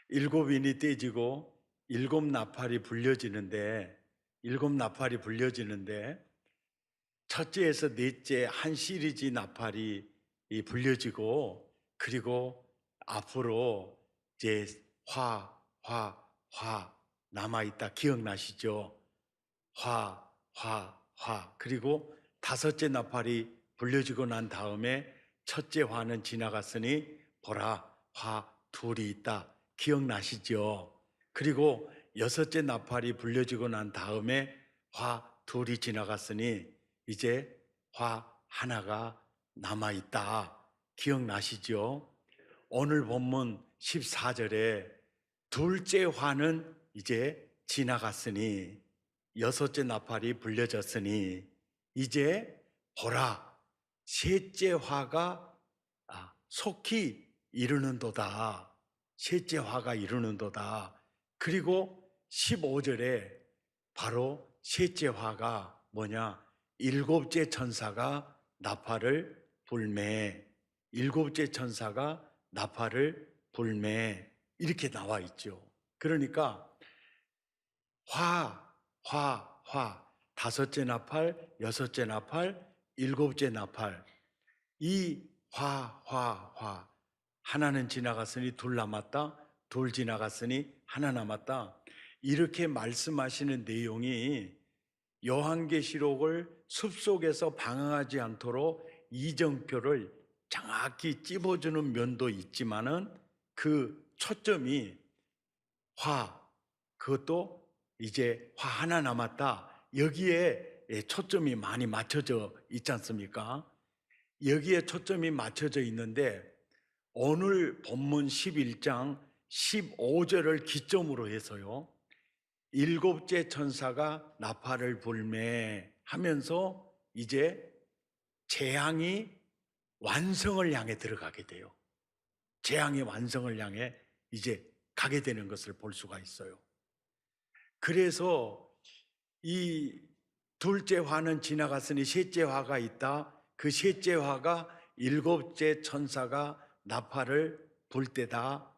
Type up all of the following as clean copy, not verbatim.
일곱인이 떼지고 일곱 나팔이 불려지는데 첫째에서 넷째 한 시리즈 나팔이 불려지고, 그리고 앞으로 이제 화 남아있다. 기억나시죠? 화. 그리고 다섯째 나팔이 불려지고 난 다음에 첫째 화는 지나갔으니 보라, 화 둘이 있다. 기억나시죠? 그리고 여섯째 나팔이 불려지고 난 다음에 화 둘이 지나갔으니 이제 화 하나가 남아있다. 기억나시죠? 오늘 본문 14절에 둘째 화는 이제 지나갔으니, 여섯째 나팔이 불려졌으니 이제 보라, 셋째 화가 속히 이르는도다. 셋째 화가 이르는도다. 그리고 15절에 바로 셋째 화가 뭐냐? 일곱째 천사가 나팔을 불매. 일곱째 천사가 나팔을 불매. 이렇게 나와 있죠. 그러니까 화, 다섯째 나팔, 여섯째 나팔, 일곱째 나팔. 이 화. 하나는 지나갔으니 둘 남았다. 둘 지나갔으니 하나 남았다. 이렇게 말씀하시는 내용이 요한계시록을 숲속에서 방황하지 않도록 이정표를 정확히 찝어주는 면도 있지만은 그 초점이 그것도 이제 화 하나 남았다. 여기에 초점이 많이 맞춰져 있지 않습니까? 여기에 초점이 맞춰져 있는데 오늘 본문 11장 15절을 기점으로 해서요, 일곱째 천사가 나팔을 불매 하면서 이제 재앙이 완성을 향해 들어가게 돼요. 재앙의 완성을 향해 이제 가게 되는 것을 볼 수가 있어요. 그래서 이 둘째 화는 지나갔으니 셋째 화가 있다. 그 셋째 화가 일곱째 천사가 나팔을 불 때다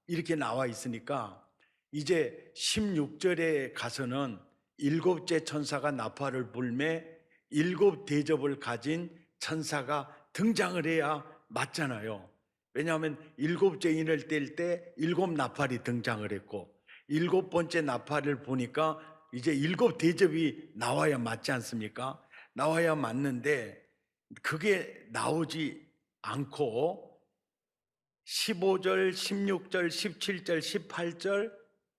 이렇게 나와 있으니까 이제 16절에 가서는 일곱째 천사가 나팔을 불매 일곱 대접을 가진 천사가 등장을 해야 맞잖아요. 왜냐하면 일곱째 인을 뗄 때 일곱 나팔이 등장을 했고, 일곱 번째 나팔을 보니까 이제 일곱 대접이 나와야 맞지 않습니까? 나와야 맞는데 그게 나오지 않고 15절, 16절, 17절, 18절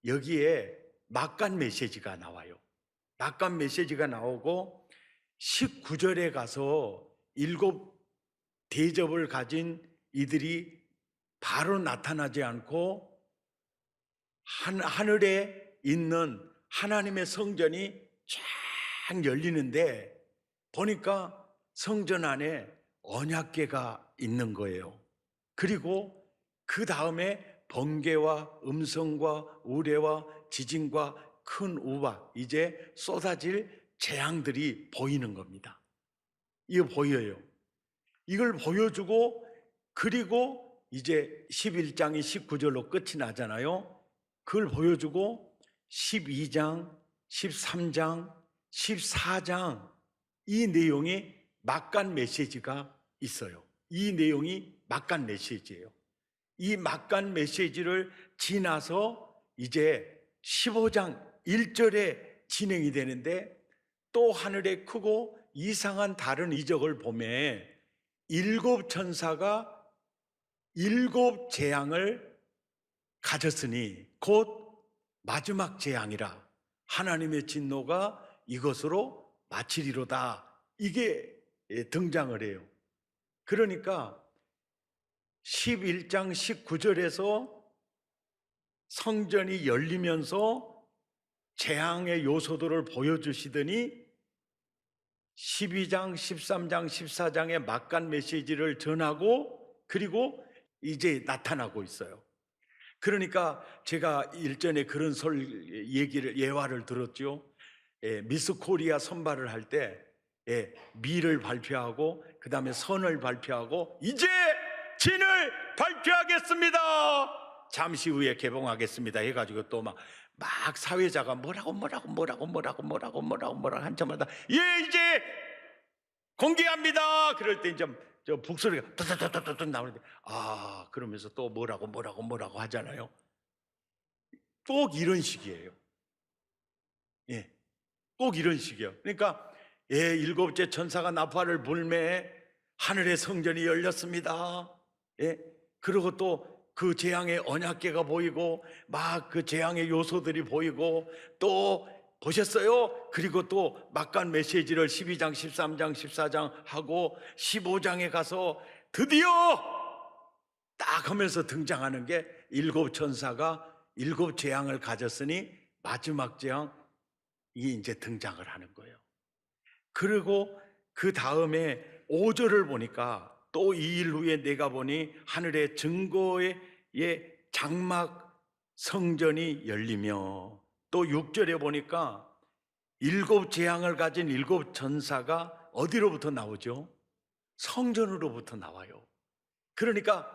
여기에 막간 메시지가 나와요. 막간 메시지가 나오고 19절에 가서 일곱 대접을 가진 이들이 바로 나타나지 않고 하늘에 있는 하나님의 성전이 쫙 열리는데 보니까 성전 안에 언약궤가 있는 거예요. 그리고 그 다음에 번개와 음성과 우레와 지진과 큰 우박, 이제 쏟아질 재앙들이 보이는 겁니다. 이거 보여요. 이걸 보여주고, 그리고 이제 11장이 19절로 끝이 나잖아요. 그걸 보여주고 12장, 13장, 14장 이 내용이 막간 메시지가 있어요. 이 내용이 막간 메시지예요. 이 막간 메시지를 지나서 이제 15장 1절에 진행이 되는데, 또 하늘에 크고 이상한 다른 이적을 보매 일곱 천사가 일곱 재앙을 가졌으니 곧 마지막 재앙이라 하나님의 진노가 이것으로 마치리로다. 이게 등장을 해요. 그러니까 11장 19절에서 성전이 열리면서 재앙의 요소들을 보여주시더니 12장, 13장, 14장의 막간 메시지를 전하고 그리고 이제 나타나고 있어요. 그러니까 제가 일전에 그런 예화를 들었죠. 미스 코리아 선발을 할 때 미를 발표하고 그 다음에 선을 발표하고 이제 진을 발표하겠습니다. 잠시 후에 개봉하겠습니다 해가지고 또 막 사회자가 뭐라고 한참마다 예 이제 공개합니다. 그럴 때 이제 저 북소리가 뚜뚜뚜뚜뚜 나오는데 그러면서 또 뭐라고 하잖아요. 꼭 이런 식이에요. 예, 꼭 이런 식이에요. 그러니까 일곱째 천사가 나팔을 불매 하늘의 성전이 열렸습니다. 예, 그리고 또 그 재앙의 언약궤가 보이고 막 그 재앙의 요소들이 보이고 또 보셨어요? 그리고 또 막간 메시지를 12장, 13장, 14장 하고 15장에 가서 드디어 딱 하면서 등장하는 게 일곱 천사가 일곱 재앙을 가졌으니 마지막 재앙이 이제 등장을 하는 거예요. 그리고 그 다음에 5절을 보니까 또 2일 후에 내가 보니 하늘의 증거의 장막 성전이 열리며 또 6절에 보니까 일곱 재앙을 가진 일곱 천사가 어디로부터 나오죠? 성전으로부터 나와요. 그러니까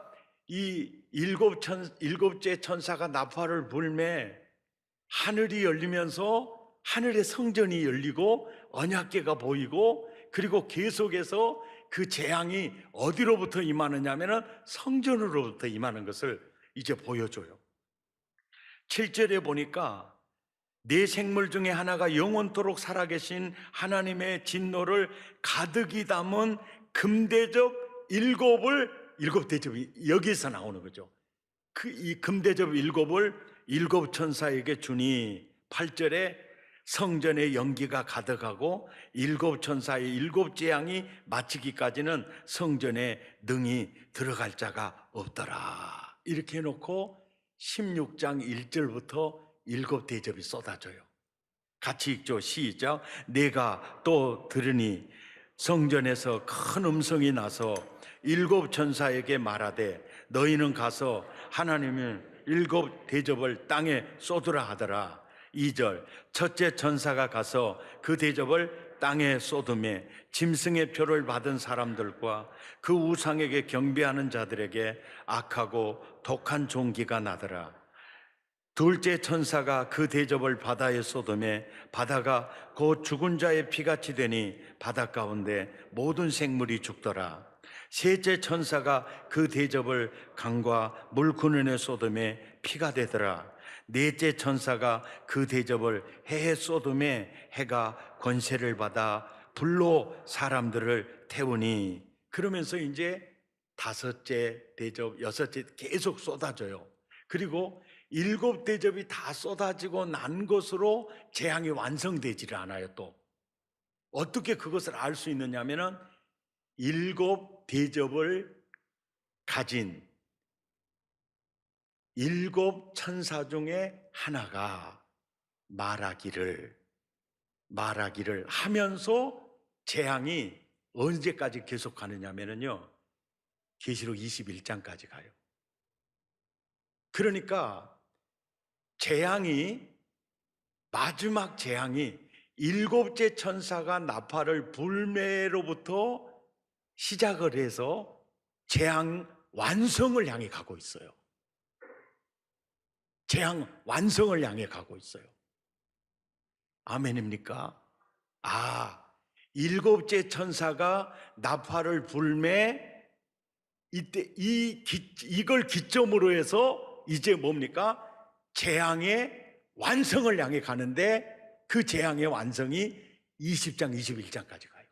이 일곱째 천사가 나팔을 불매 하늘이 열리면서 하늘의 성전이 열리고 언약궤가 보이고 그리고 계속해서 그 재앙이 어디로부터 임하느냐면은 성전으로부터 임하는 것을 이제 보여줘요. 7절에 보니까 네 생물 중에 하나가 영원토록 살아계신 하나님의 진노를 가득히 담은 금대접 일곱 대접이 여기서 나오는 거죠. 이 금대접 일곱을 일곱 천사에게 주니 8절에 성전의 연기가 가득하고 일곱 천사의 일곱 재앙이 마치기까지는 성전에 능히 들어갈 자가 없더라. 이렇게 해놓고 16장 1절부터 일곱 대접이 쏟아져요. 같이 읽죠. 시작. 내가 또 들으니 성전에서 큰 음성이 나서 일곱 천사에게 말하되 너희는 가서 하나님의 일곱 대접을 땅에 쏟으라 하더라. 2절 첫째 천사가 가서 그 대접을 땅에 쏟음에 짐승의 표를 받은 사람들과 그 우상에게 경배하는 자들에게 악하고 독한 종기가 나더라. 둘째 천사가 그 대접을 바다에 쏟음에 바다가 곧 죽은 자의 피같이 되니 바다 가운데 모든 생물이 죽더라. 셋째 천사가 그 대접을 강과 물 근원에 쏟음에 피가 되더라. 넷째 천사가 그 대접을 해에 쏟음에 해가 권세를 받아 불로 사람들을 태우니 그러면서 이제 다섯째 대접, 여섯째 계속 쏟아져요. 그리고 일곱 대접이 다 쏟아지고 난 것으로 재앙이 완성되지를 않아요. 또 어떻게 그것을 알 수 있느냐면은 일곱 대접을 가진 일곱 천사 중에 하나가 말하기를 하면서 재앙이 언제까지 계속 가느냐면요 계시록 21장까지 가요. 그러니까 마지막 재앙이 일곱째 천사가 나팔을 불매로부터 시작을 해서 재앙 완성을 향해 가고 있어요. 재앙 완성을 향해 가고 있어요. 아멘입니까? 일곱째 천사가 나팔을 불매 이때 이걸 기점으로 해서 이제 뭡니까? 재앙의 완성을 향해 가는데 그 재앙의 완성이 20장, 21장까지 가요.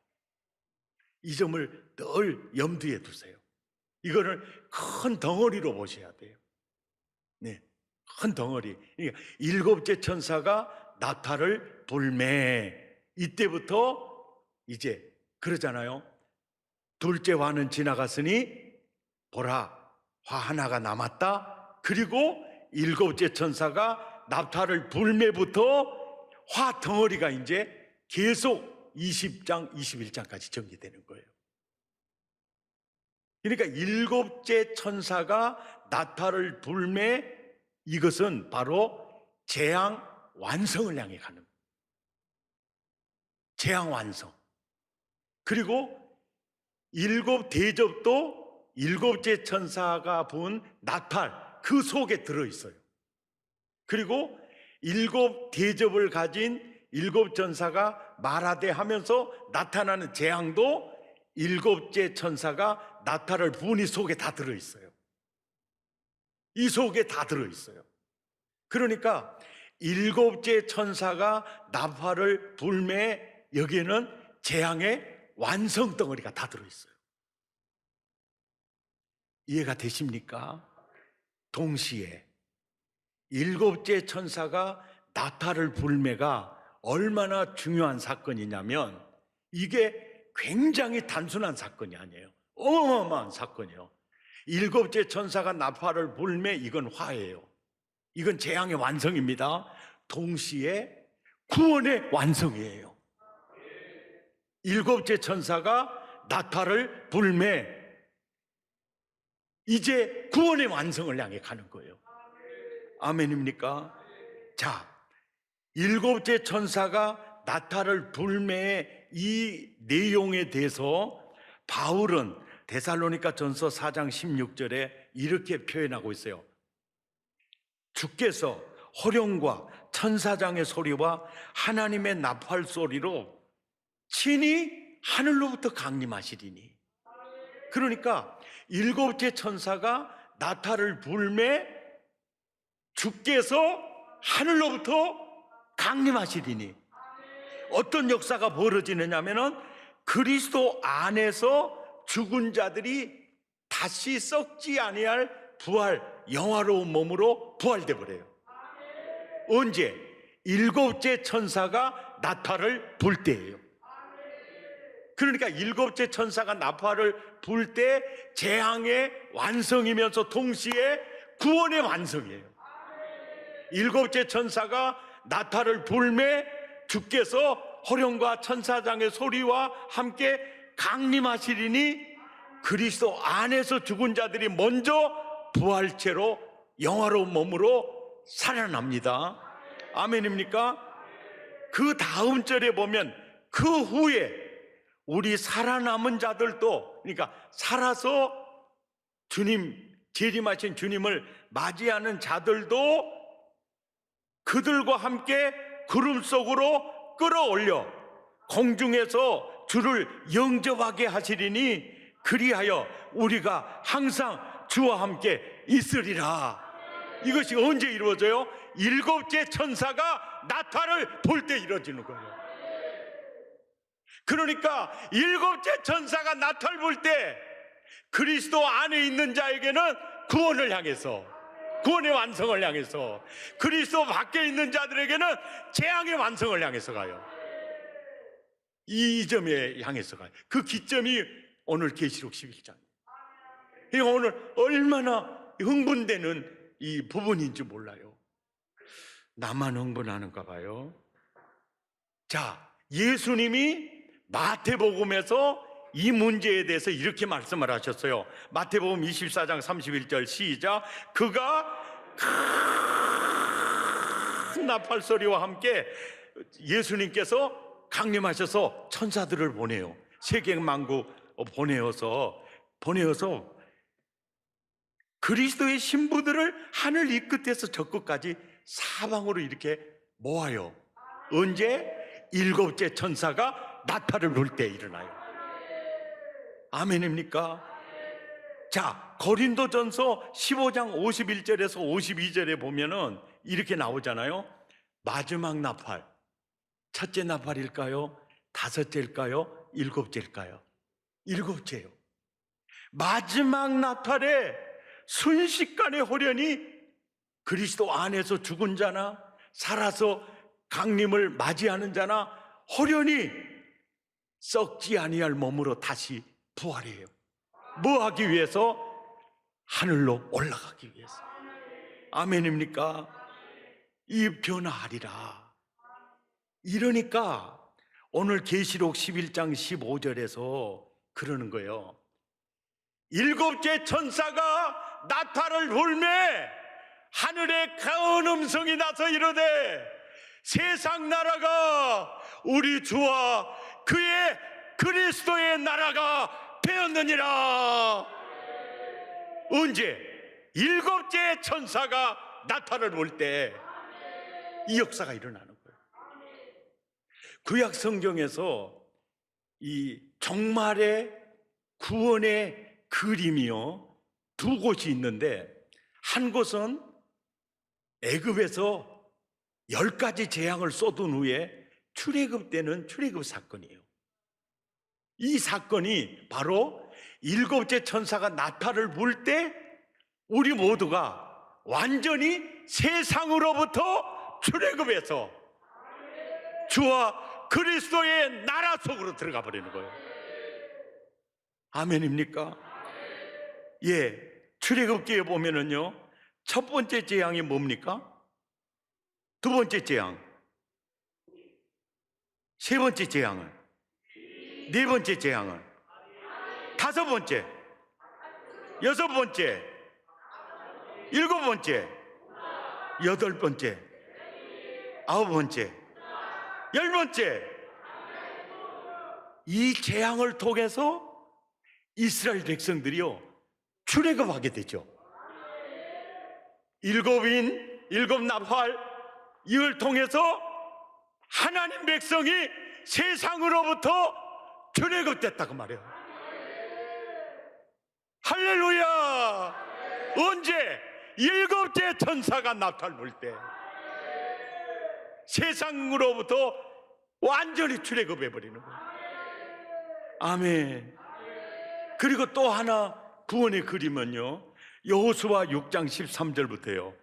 이 점을 늘 염두에 두세요. 이거를 큰 덩어리로 보셔야 돼요. 네, 큰 덩어리. 그러니까 일곱째 천사가 나팔을 불매 이때부터 이제 그러잖아요. 둘째 화는 지나갔으니 보라 화 하나가 남았다. 그리고 일곱째 천사가 나팔을 불매부터 화 덩어리가 이제 계속 20장, 21장까지 전개되는 거예요. 그러니까 일곱째 천사가 나팔을 불매 이것은 바로 재앙 완성을 향해 가는 재앙 완성. 그리고 일곱 대접도 일곱째 천사가 분 나팔 그 속에 들어있어요. 그리고 7 대접을 가진 7 천사가 말하되 하면서 나타나는 재앙도 7째 천사가 나타를 부은 이 속에 다 들어있어요. 이 속에 다 들어있어요. 그러니까 7째 천사가 나팔을 불매 여기에는 재앙의 완성 덩어리가 다 들어있어요. 이해가 되십니까? 동시에 7째 천사가 나팔을 불매가 얼마나 중요한 사건이냐면 이게 굉장히 단순한 사건이 아니에요. 어마어마한 사건이에요. 7째 천사가 나팔을 불매 이건 화예요. 이건 재앙의 완성입니다. 동시에 구원의 완성이에요. 7째 천사가 나팔을 불매 이제 구원의 완성을 향해 가는 거예요. 아멘입니까? 자, 7째 천사가 나팔을 불매의 이 내용에 대해서 바울은 데살로니가 전서 4장 16절에 이렇게 표현하고 있어요. 주께서 호령과 천사장의 소리와 하나님의 나팔 소리로 친히 하늘로부터 강림하시리니. 그러니까 7째 천사가 나팔을 불매 주께서 하늘로부터 강림하시리니. 어떤 역사가 벌어지느냐면은 그리스도 안에서 죽은 자들이 다시 썩지 아니할 부활, 영화로운 몸으로 부활돼 버려요. 언제? 7째 천사가 나팔을 불 때예요. 그러니까 7째 천사가 나팔을 불 때 재앙의 완성이면서 동시에 구원의 완성이에요. 7째 천사가 나팔을 불매 주께서 호령과 천사장의 소리와 함께 강림하시리니 그리스도 안에서 죽은 자들이 먼저 부활체로 영화로운 몸으로 살아납니다. 아멘입니까? 그 다음 절에 보면 그 후에 우리 살아남은 자들도, 그러니까 살아서 주님, 재림하신 주님을 맞이하는 자들도 그들과 함께 구름 속으로 끌어올려 공중에서 주를 영접하게 하시리니 그리하여 우리가 항상 주와 함께 있으리라. 이것이 언제 이루어져요? 7째 천사가 나팔을 불 때 이루어지는 거예요. 그러니까 7째 천사가 나팔 불 때 그리스도 안에 있는 자에게는 구원을 향해서, 구원의 완성을 향해서, 그리스도 밖에 있는 자들에게는 재앙의 완성을 향해서 가요. 이 점에 향해서 가요. 그 기점이 오늘 계시록 11장. 오늘 얼마나 흥분되는 이 부분인지 몰라요. 나만 흥분하는가 봐요. 자, 예수님이 마태복음에서 이 문제에 대해서 이렇게 말씀을 하셨어요. 마태복음 24장 31절 시작. 그가 큰 나팔 소리와 함께 예수님께서 강림하셔서 천사들을 보내요. 세계 만국 보내어서 그리스도의 신부들을 하늘 이 끝에서 저 끝까지 사방으로 이렇게 모아요. 언제? 7째 천사가 나팔을 불 때 일어나요. 아멘입니까? 자, 고린도전서 15장 51절에서 52절에 보면은 이렇게 나오잖아요. 마지막 나팔, 첫째 나팔일까요? 다섯째일까요? 7째일까요? 7째요. 마지막 나팔에 순식간에 호련히 그리스도 안에서 죽은 자나 살아서 강림을 맞이하는 자나 호련히 썩지 아니할 몸으로 다시 부활해요. 뭐 하기 위해서? 하늘로 올라가기 위해서. 아멘입니까? 이 변화하리라. 이러니까 오늘 계시록 11장 15절에서 그러는 거예요. 7째 천사가 나팔을 불매 하늘에 큰 음성이 나서 이르되 세상 나라가 우리 주와 그의 그리스도의 나라가 되었느니라. 언제? 일곱째 천사가 나타를 볼 때 이 역사가 일어나는 거예요. 구약 성경에서 이 종말의 구원의 그림이요, 두 곳이 있는데, 한 곳은 애굽에서 10가지 재앙을 쏟은 후에 출애굽 때는 출애굽 사건이에요. 이 사건이 바로 일곱째 천사가 나타를 볼 때 우리 모두가 완전히 세상으로부터 출애굽해서 주와 그리스도의 나라 속으로 들어가 버리는 거예요. 아멘입니까? 예, 출애굽기에 보면은요, 첫 번째 재앙이 뭡니까? 두 번째 재앙, 세 번째 재앙은, 네 번째 재앙은, 다섯 번째, 여섯 번째, 일곱 번째, 여덟 번째, 아홉 번째, 열 번째. 이 재앙을 통해서 이스라엘 백성들이요, 출애굽하게 되죠. 일곱 나팔, 이걸 통해서 하나님 백성이 세상으로부터 출애굽됐다고 말해요. 할렐루야! 언제? 일곱째 천사가 나타를 볼 때 세상으로부터 완전히 출애굽해 버리는 거예요. 아멘. 그리고 또 하나 구원의 그림은요, 여호수아 6장 13절부터요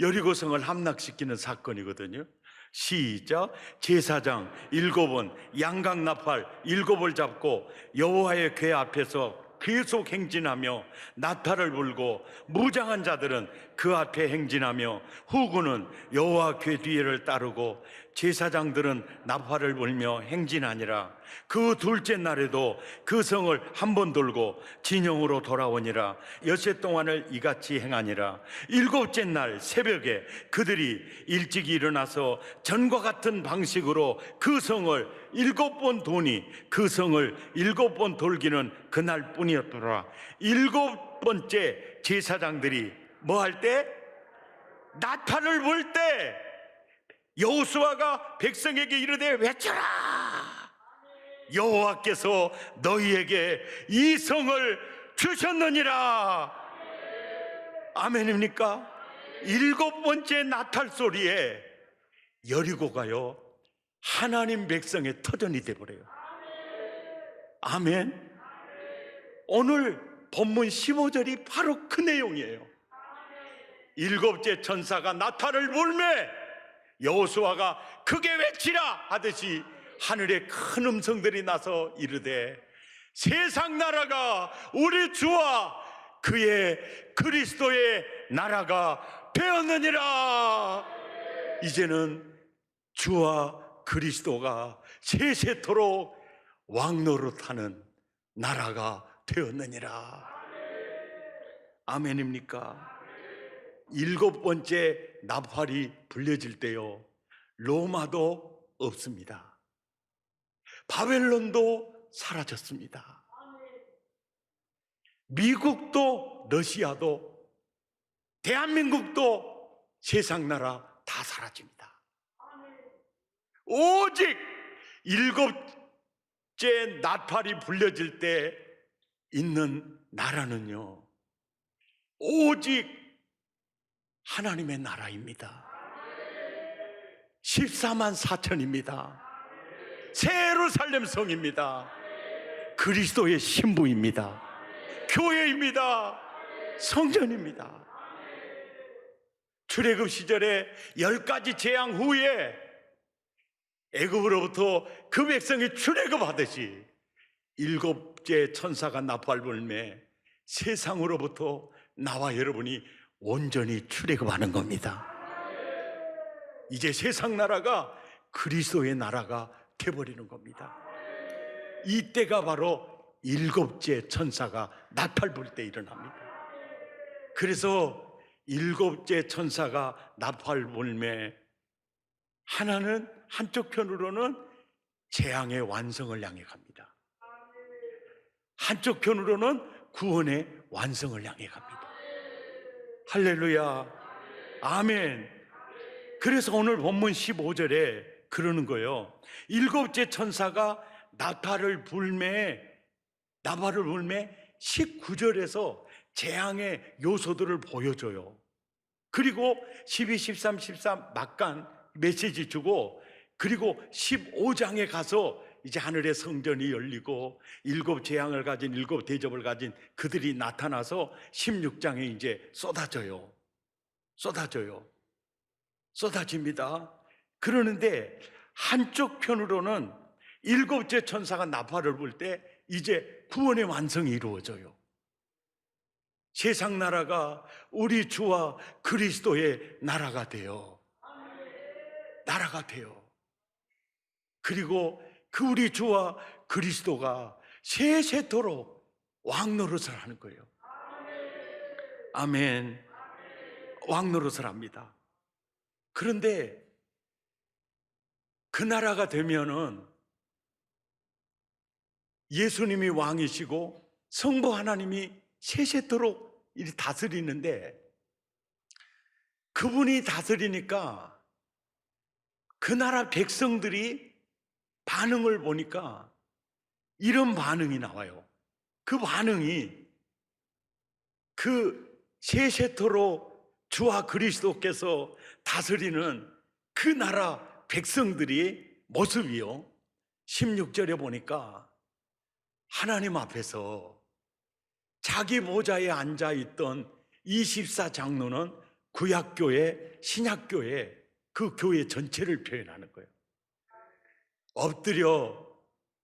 여리고성을 함락시키는 사건이거든요. 시작. 제사장 7은 양각나팔 7을 잡고 여호와의 궤 앞에서 계속 행진하며 나팔을 불고, 무장한 자들은 그 앞에 행진하며 후군은 여호와 궤 뒤를 따르고 제사장들은 나팔을 불며 행진하니라. 그 둘째 날에도 그 성을 한 번 돌고 진영으로 돌아오니라. 엿새 동안을 이같이 행하니라. 일곱째 날 새벽에 그들이 일찍 일어나서 전과 같은 방식으로 그 성을 7번 도니 그 성을 7번 돌기는 그날 뿐이었더라. 7번째 제사장들이 뭐 할 때? 나팔을 불 때 여호수아가 백성에게 이르되 외쳐라, 여호와께서 너희에게 이 성을 주셨느니라. 아멘입니까? 7번째 나팔 소리에 여리고가요 하나님 백성의 터전이 되어버려요. 아멘. 오늘 본문 15절이 바로 그 내용이에요. 일곱째 천사가 나팔을 불매 여호수아가 크게 외치라 하듯이 하늘에 큰 음성들이 나서 이르되 세상 나라가 우리 주와 그의 그리스도의 나라가 되었느니라. 이제는 주와 그리스도가 세세토록 왕노릇하는 나라가 되었느니라. 아멘입니까? 7번째 나팔이 불려질 때요, 로마도 없습니다. 바벨론도 사라졌습니다. 미국도 러시아도 대한민국도 세상 나라 다 사라집니다. 오직 7째 나팔이 불려질 때 있는 나라는요, 오직 하나님의 나라입니다. 14만 4천입니다. 새 예루살렘 성입니다. 그리스도의 신부입니다. 교회입니다. 성전입니다. 출애굽 시절에 10가지 재앙 후에 애굽으로부터 그 백성이 출애굽하듯이 7째 천사가 나팔 불매 세상으로부터 나와 여러분이 온전히 출애굽하는 겁니다. 이제 세상 나라가 그리스도의 나라가 되어버리는 겁니다. 이때가 바로 7째 천사가 나팔 불 때 일어납니다. 그래서 7째 천사가 나팔 불매 하나는 한쪽 편으로는 재앙의 완성을 향해 갑니다. 한쪽 편으로는 구원의 완성을 향해 갑니다. 할렐루야. 아멘. 그래서 오늘 본문 15절에 그러는 거예요. 일곱째 천사가 나팔을 불매 19절에서 재앙의 요소들을 보여줘요. 그리고 12, 13, 14 막간 메시지 주고, 그리고 15장에 가서 이제 하늘의 성전이 열리고 일곱 재앙을 가진, 일곱 대접을 가진 그들이 나타나서 16장에 이제 쏟아집니다. 그러는데 한쪽 편으로는 일곱째 천사가 나팔을 불 때 이제 구원의 완성이 이루어져요. 세상 나라가 우리 주와 그리스도의 나라가 돼요. 그리고 그 우리 주와 그리스도가 세세토록 왕노릇을 하는 거예요. 아멘. 왕노릇을 합니다. 그런데 그 나라가 되면은 예수님이 왕이시고 성부 하나님이 세세토록 이렇게 다스리는데, 그분이 다스리니까 그 나라 백성들이 반응을 보니까 이런 반응이 나와요. 그 반응이 그 세세토록 주와 그리스도께서 다스리는 그 나라 백성들이 모습이요, 16절에 보니까 하나님 앞에서 자기 보좌에 앉아있던 24장로는 구약교회, 신약교회, 그 교회 전체를 표현하는 거예요. 엎드려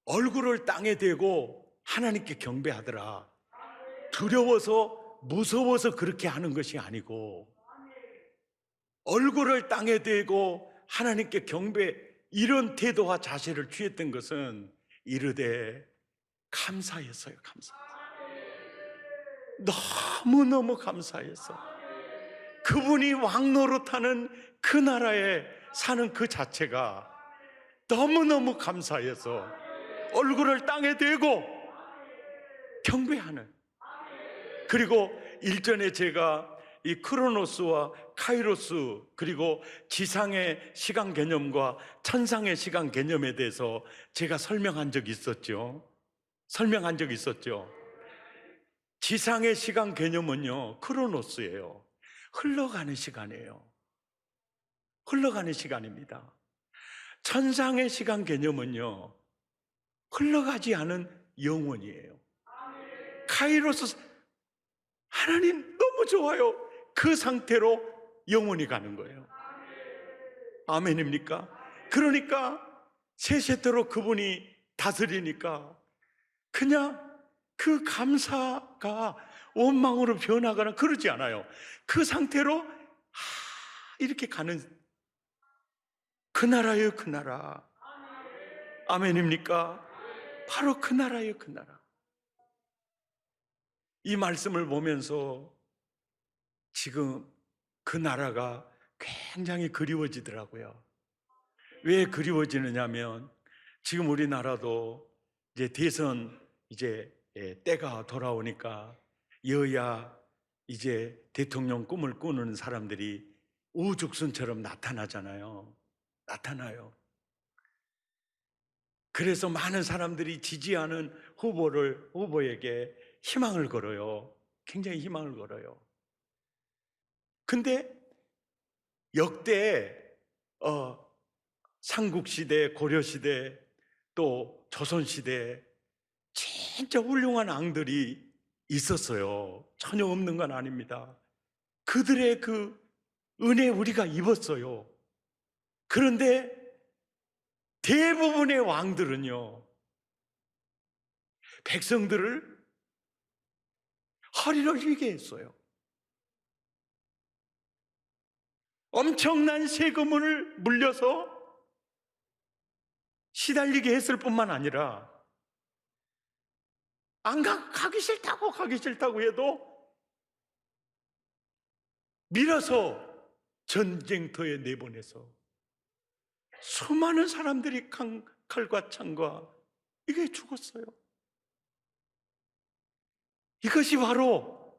얼굴을 땅에 대고 하나님께 경배하더라. 두려워서 무서워서 그렇게 하는 것이 아니고, 얼굴을 땅에 대고 하나님께 경배, 이런 태도와 자세를 취했던 것은 이르되 감사했어요. 너무너무 감사해서 그분이 왕노릇하는 그 나라에 사는 그 자체가 너무너무 감사해서 얼굴을 땅에 대고 경배하는. 그리고 일전에 제가 이 크로노스와 카이로스, 그리고 지상의 시간 개념과 천상의 시간 개념에 대해서 제가 설명한 적이 있었죠. 지상의 시간 개념은요, 크로노스예요. 흘러가는 시간이에요. 흘러가는 시간입니다. 천상의 시간 개념은요, 흘러가지 않은 영원이에요. 카이로스, 하나님 너무 좋아요. 그 상태로 영원히 가는 거예요. 아멘입니까? 그러니까 세세토록 그분이 다스리니까 그냥 그 감사가 원망으로 변하거나 그러지 않아요. 그 상태로 이렇게 가는 그 나라예요. 그 나라. 아멘입니까? 바로 그 나라예요. 그 나라. 이 말씀을 보면서 지금 그 나라가 굉장히 그리워지더라고요. 왜 그리워지느냐면, 지금 우리나라도 이제 대선 때가 돌아오니까 여야 이제 대통령 꿈을 꾸는 사람들이 우죽순처럼 나타나요. 그래서 많은 사람들이 지지하는 후보에게 희망을 걸어요. 굉장히 희망을 걸어요. 근데 역대 삼국시대, 고려시대, 또 조선시대 진짜 훌륭한 왕들이 있었어요. 전혀 없는 건 아닙니다. 그들의 그 은혜 우리가 입었어요. 그런데 대부분의 왕들은요, 백성들을 허리를 휘게 했어요. 엄청난 세금을 물려서 시달리게 했을 뿐만 아니라, 가기 싫다고 해도 밀어서 전쟁터에 내보내서 수많은 사람들이 칼과 창과 이게 죽었어요. 이것이 바로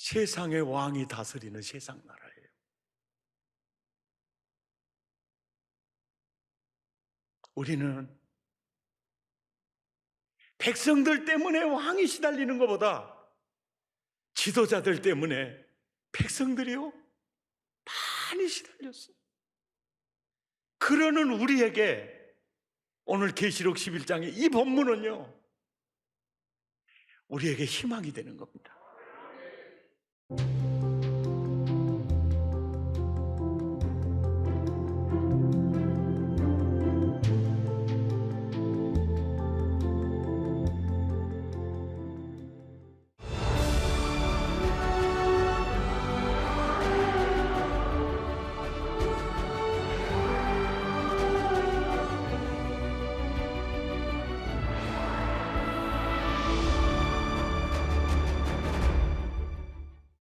세상의 왕이 다스리는 세상 나라예요. 우리는 백성들 때문에 왕이 시달리는 것보다 지도자들 때문에 백성들이요 많이 시달렸어요. 그러는 우리에게 오늘 계시록 11장의 이 본문은요 우리에게 희망이 되는 겁니다.